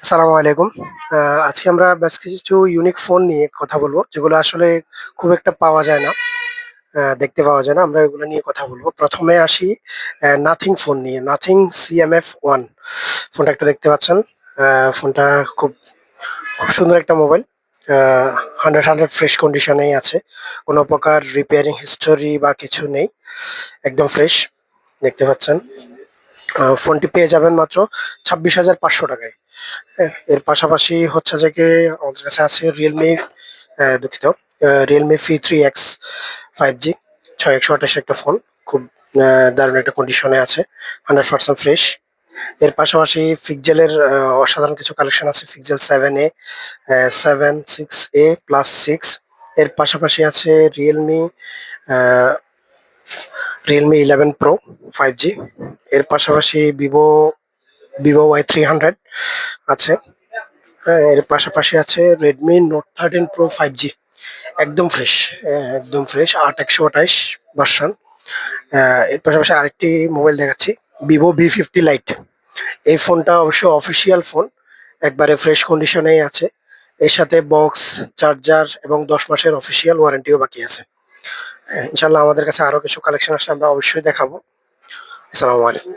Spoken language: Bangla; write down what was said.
আসসালামু আলাইকুম। আজকে আমরা বেশ কিছু ইউনিক ফোন নিয়ে কথা বলবো, যেগুলো আসলে খুব একটা পাওয়া যায় না, দেখতে পাওয়া যায় না। আমরা এগুলো নিয়ে কথা বলবো। প্রথমে আসি নাথিং ফোন নিয়ে। নাথিং CMF-1 ফোনটা একটু দেখতে পাচ্ছেন। ফোনটা খুব খুব সুন্দর একটা মোবাইল। 100 ফ্রেশ কন্ডিশনেই আছে। কোনো প্রকার রিপেয়ারিং হিস্টোরি বা কিছু নেই, একদম ফ্রেশ দেখতে পাচ্ছেন। ফোনটি পেয়ে যাবেন মাত্র 26,500 টাকায়। হ্যাঁ, এর পাশাপাশি হচ্ছে যে কি আমাদের কাছে আছে রিয়েলমি, দুঃখিত, রিয়েলমি V3X 5G 6128 একটা ফোন। খুব দারুণ একটা কন্ডিশনে আছে, 100% ফ্রেশ। এর পাশাপাশি পিক্সেলের অসাধারণ কিছু কালেকশন আছে। Pixel 7A, 6A+6। এর পাশাপাশি আছে রিয়েলমি 11 Pro 5G। এর পাশাপাশি ভিভো Y300 আছে। হ্যাঁ, এর পাশাপাশি আছে Redmi Note 13 Pro 5G, একদম ফ্রেশ, একদম ফ্রেশ, 8128 ভার্সন। এর পাশাপাশি আরেকটি মোবাইল দেখাচ্ছি, Vivo V50 Lite। এই ফোনটা অবশ্য অফিসিয়াল ফোন, একবারে ফ্রেশ কন্ডিশনেই আছে। এর সাথে বক্স, চার্জার এবং 10 মাসের অফিসিয়াল ওয়ারেন্টিও বাকি আছে। ইনশাল্লাহ আমাদের কাছে আরো কিছু কালেকশন আসলে আমরা অবশ্যই দেখাবো। আসসালামু আলাইকুম।